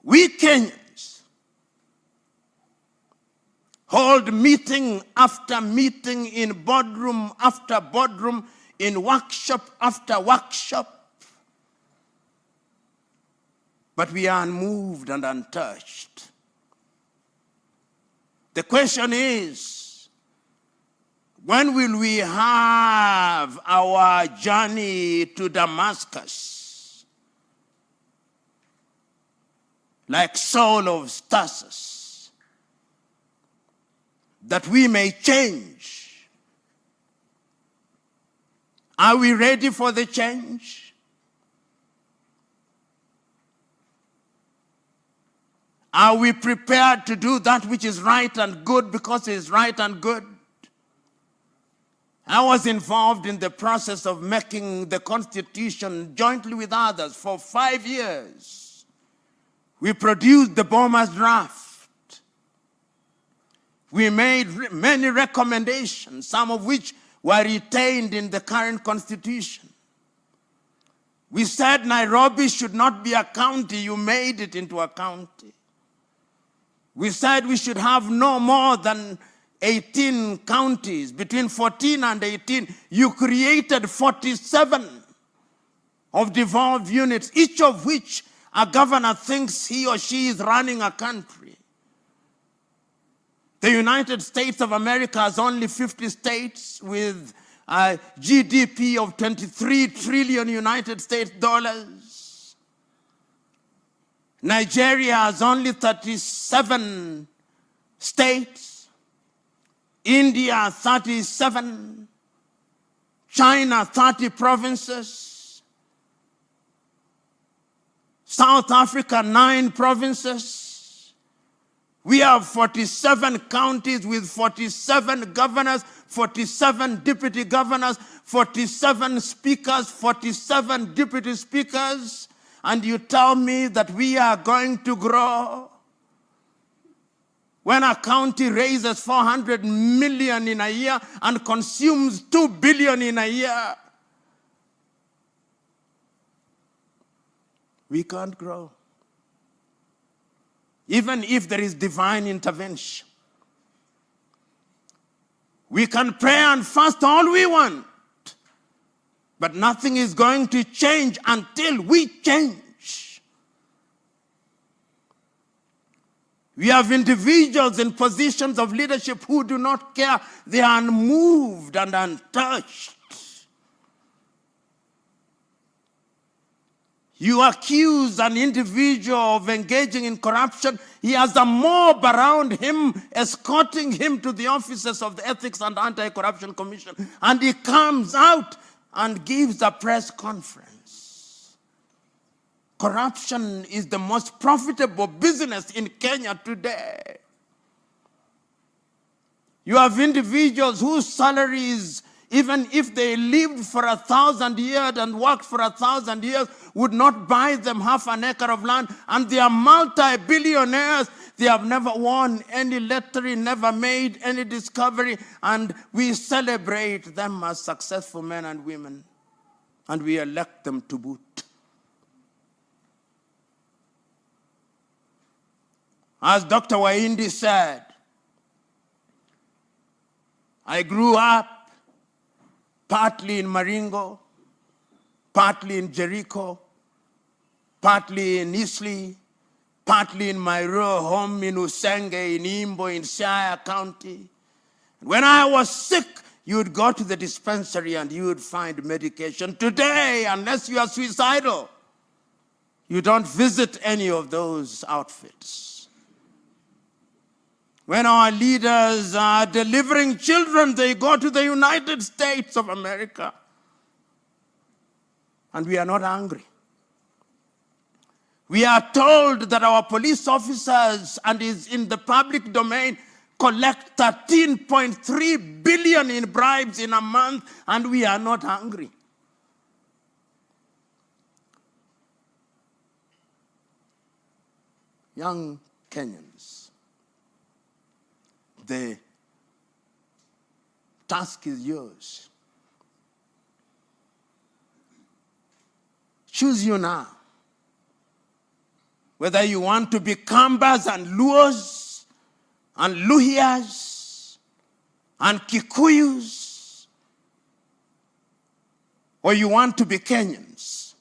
We Kenyans hold meeting after meeting in boardroom after boardroom, in workshop after workshop, but we are unmoved and untouched. The question is, when will we have our journey to Damascus, like Saul of Tarsus, that we may change? Are we ready for the change? Are we prepared to do that which is right and good because it is right and good? I was involved in the process of making the Constitution jointly with others for 5 years. We produced the Bombers draft. We made many recommendations, some of which were retained in the current Constitution. We said Nairobi should not be a county. You made it into a county. We said we should have no more than 18 counties. Between 14 and 18, you created 47 of devolved units, each of which a governor thinks he or she is running a country. The United States of America has only 50 states with a GDP of 23 trillion United States dollars. Nigeria has only 37 states. India, 37. China, 30 provinces. South Africa, 9 provinces. We have 47 counties with 47 governors, 47 deputy governors, 47 speakers, 47 deputy speakers. And you tell me that we are going to grow? When a county raises 400 million in a year and consumes 2 billion in a year, we can't grow. Even if there is divine intervention. We can pray and fast all we want, but nothing is going to change until we change. We have individuals in positions of leadership who do not care. They are unmoved and untouched. You accuse an individual of engaging in corruption. He has a mob around him, escorting him to the offices of the Ethics and Anti-Corruption Commission. And he comes out and gives a press conference. Corruption is the most profitable business in Kenya today. You have individuals whose salaries, even if they lived for 1,000 years and worked for 1,000 years, would not buy them half an acre of land. And they are multi-billionaires. They have never won any lottery, never made any discovery. And we celebrate them as successful men and women. And we elect them to boot. As Dr. Waindi said, I grew up partly in Maringo, partly in Jericho, partly in Eastleigh, partly in my rural home in Usenge, in Imbo, in Siaya County. When I was sick, you would go to the dispensary and you would find medication. Today, unless you are suicidal, you don't visit any of those outfits. When our leaders are delivering children, they go to the United States of America. And we are not angry. We are told that our police officers, and is in the public domain, collect 13.3 billion in bribes in a month, and we are not angry. Young Kenyans, the task is yours. Choose you now. whether you want to be Kambas and Luos and Luhias and Kikuyus, or you want to be Kenyans,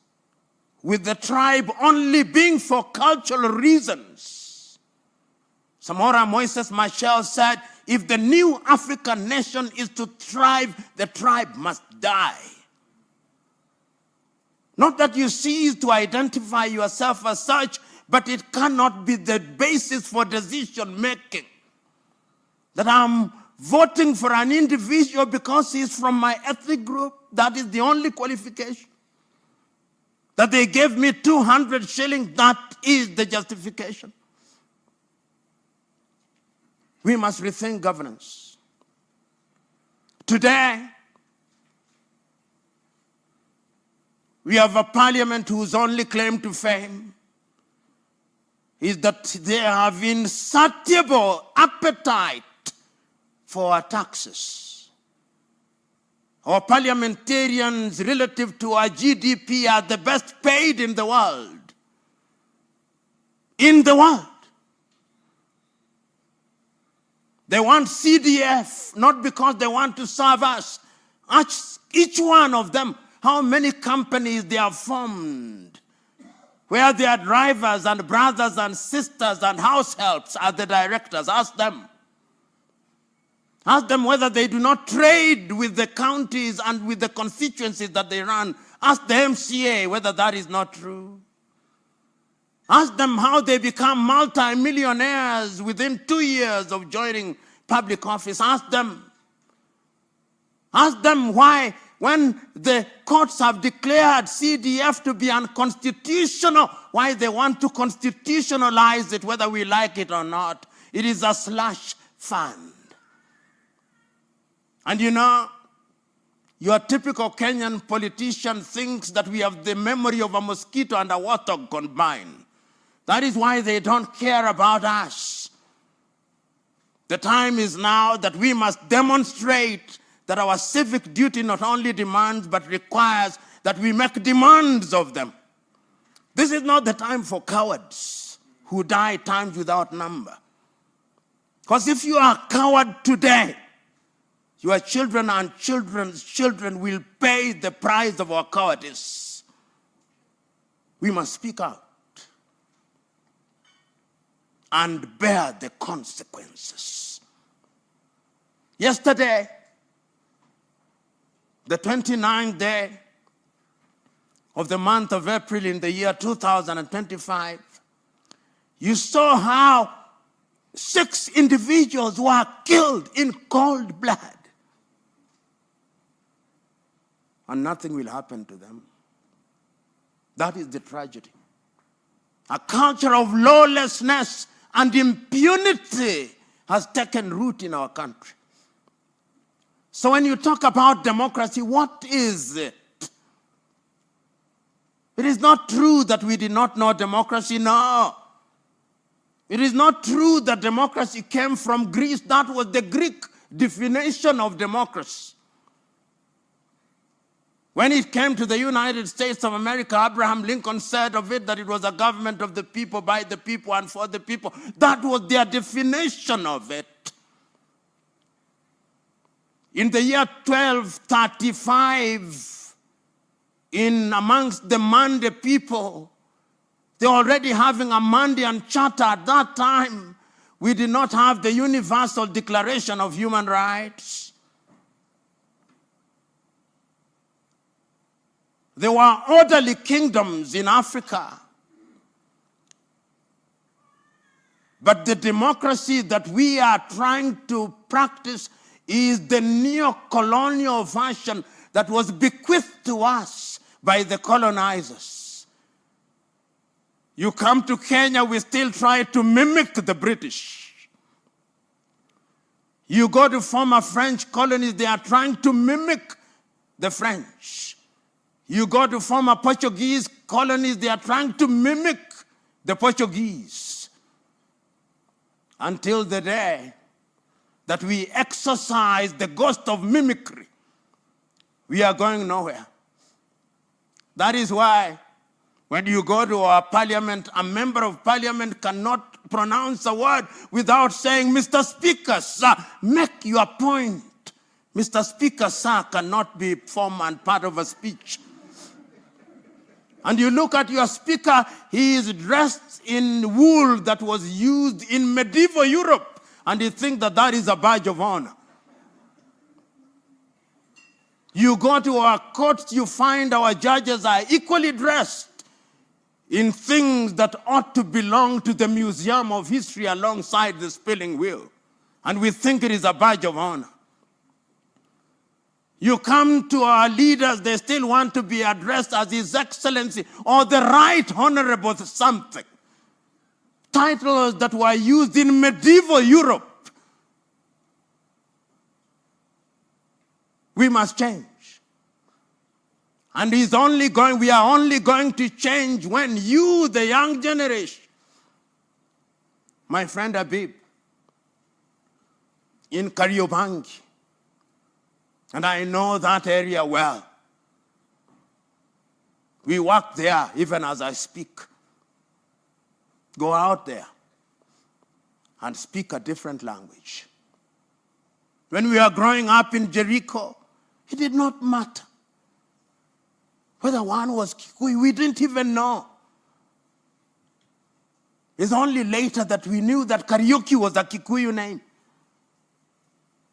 with the tribe only being for cultural reasons. Samora Moises Machel said, if the new African nation is to thrive, the tribe must die. Not that you cease to identify yourself as such, but it cannot be the basis for decision making. That I'm voting for an individual because he's from my ethnic group, that is the only qualification. That they gave me 200 shillings, that is the justification. We must rethink governance. Today, we have a parliament whose only claim to fame is that they have insatiable appetite for our taxes. Our parliamentarians relative to our GDP are the best paid in the world. In the world. They want CDF, not because they want to serve us. Ask each one of them how many companies they have formed, where their drivers and brothers and sisters and house helps are the directors. Ask them. Ask them whether they do not trade with the counties and with the constituencies that they run. Ask the MCA whether that is not true. Ask them how they become multi-millionaires within 2 years of joining public office. Ask them. Ask them why, when the courts have declared CDF to be unconstitutional, why they want to constitutionalize it, whether we like it or not. It is a slush fund. And you know, your typical Kenyan politician thinks that we have the memory of a mosquito and a warthog combined. That is why they don't care about us. The time is now that we must demonstrate that our civic duty not only demands but requires that we make demands of them. This is not the time for cowards who die times without number. Because if you are a coward today, your children and children's children will pay the price of our cowardice. We must speak out and bear the consequences. Yesterday, the 29th day of the month of April in the year 2025, you saw how 6 individuals were killed in cold blood. And nothing will happen to them. That is the tragedy. A culture of lawlessness and impunity has taken root in our country. So when you talk about democracy, what is it? It is not true that we did not know democracy, no. It is not true that democracy came from Greece. That was the Greek definition of democracy. When it came to the United States of America, Abraham Lincoln said of it that it was a government of the people, by the people, and for the people. That was their definition of it. In the year 1235, in amongst the Mande people, they were already having a Mandean charter. At that time, we did not have the Universal Declaration of Human Rights. There were orderly kingdoms in Africa. But the democracy that we are trying to practice is the neo-colonial version that was bequeathed to us by the colonizers. You come to Kenya, we still try to mimic the British. You go to former French colonies, they are trying to mimic the French. You go to former Portuguese colonies, they are trying to mimic the Portuguese. Until the day that we exercise the ghost of mimicry, we are going nowhere. That is why When you go to our parliament, a member of parliament cannot pronounce a word without saying, Mr. Speaker, sir, make your point. Mr. Speaker, sir, cannot be form and part of a speech. And you look at your speaker, he is dressed in wool that was used in medieval Europe, and you think that that is a badge of honor. You go to our courts, you find our judges are equally dressed in things that ought to belong to the Museum of History alongside the spinning wheel. And we think it is a badge of honor. You come to our leaders, they still want to be addressed as His Excellency or the Right Honorable something. Titles that were used in medieval Europe. We must change. And we are only going to change when you, the young generation, my friend Habib, in Kariobangi, and I know that area well. We work there even as I speak. Go out there and speak a different language. When we were growing up in Jericho, it did not matter whether one was Kikuyu. We didn't even know. It's only later that we knew that Kariuki was a Kikuyu name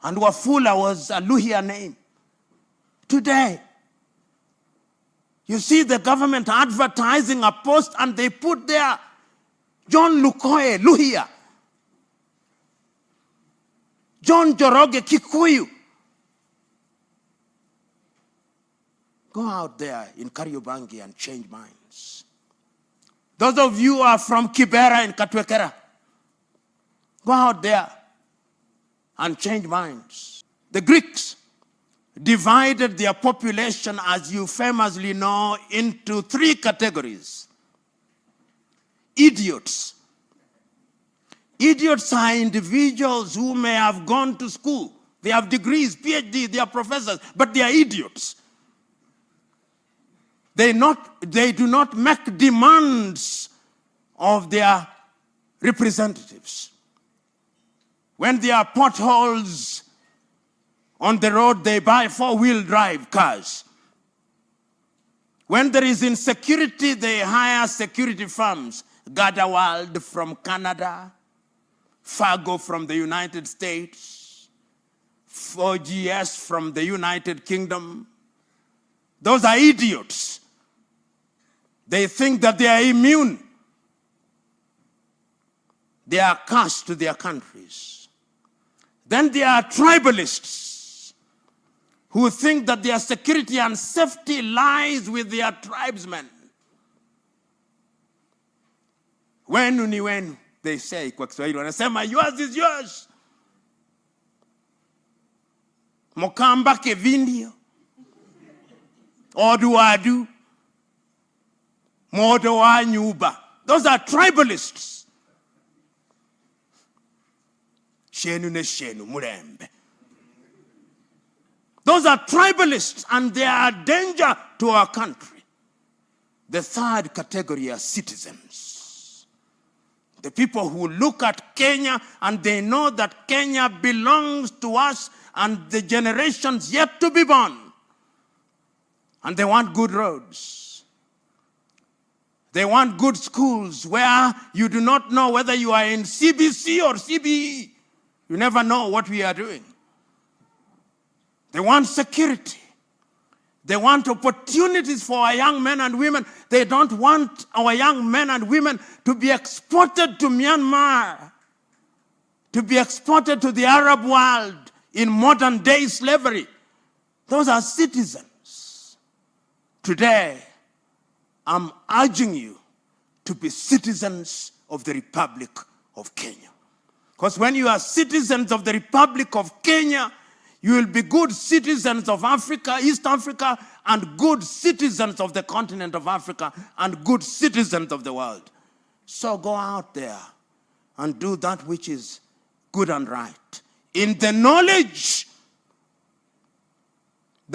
and Wafula was a Luhya name. Today, you see the government advertising a post and they put there John Lukoye, Luhya. John Joroge, Kikuyu. Go out there in Kariobangi and change minds. Those of you who are from Kibera and Katwekera, go out there and change minds. The Greeks divided their population, as you famously know, into 3 categories. Idiots. Idiots are individuals who may have gone to school. They have degrees, PhD, they are professors, but they are idiots. They do not make demands of their representatives. When there are potholes on the road, they buy 4-wheel drive cars. When there is insecurity, they hire security firms. Gardawald from Canada, Fargo from the United States, 4GS from the United Kingdom. Those are idiots. They think that they are immune. They are cast to their countries. Then there are tribalists who think that their security and safety lies with their tribesmen. Wenu ni wenu, they say kwa Kiswahili. Wanasema yours is yours. Mokamba kevindio. Oduadu. Modo wa nyuba. Those are tribalists. Shenu ne shenu murembe. Those are tribalists and they are a danger to our country. The third category are citizens. The people who look at Kenya and they know that Kenya belongs to us and the generations yet to be born. And they want good roads. They want good schools where you do not know whether you are in CBC or CBE. You never know what we are doing. They want security. They want opportunities for our young men and women. They don't want our young men and women to be exported to Myanmar, to be exported to the Arab world in modern day slavery. Those are citizens. Today, I'm urging you to be citizens of the Republic of Kenya. Because when you are citizens of the Republic of Kenya, you will be good citizens of Africa, East Africa, and good citizens of the continent of Africa, and good citizens of the world. So go out there and do that which is good and right, in the knowledge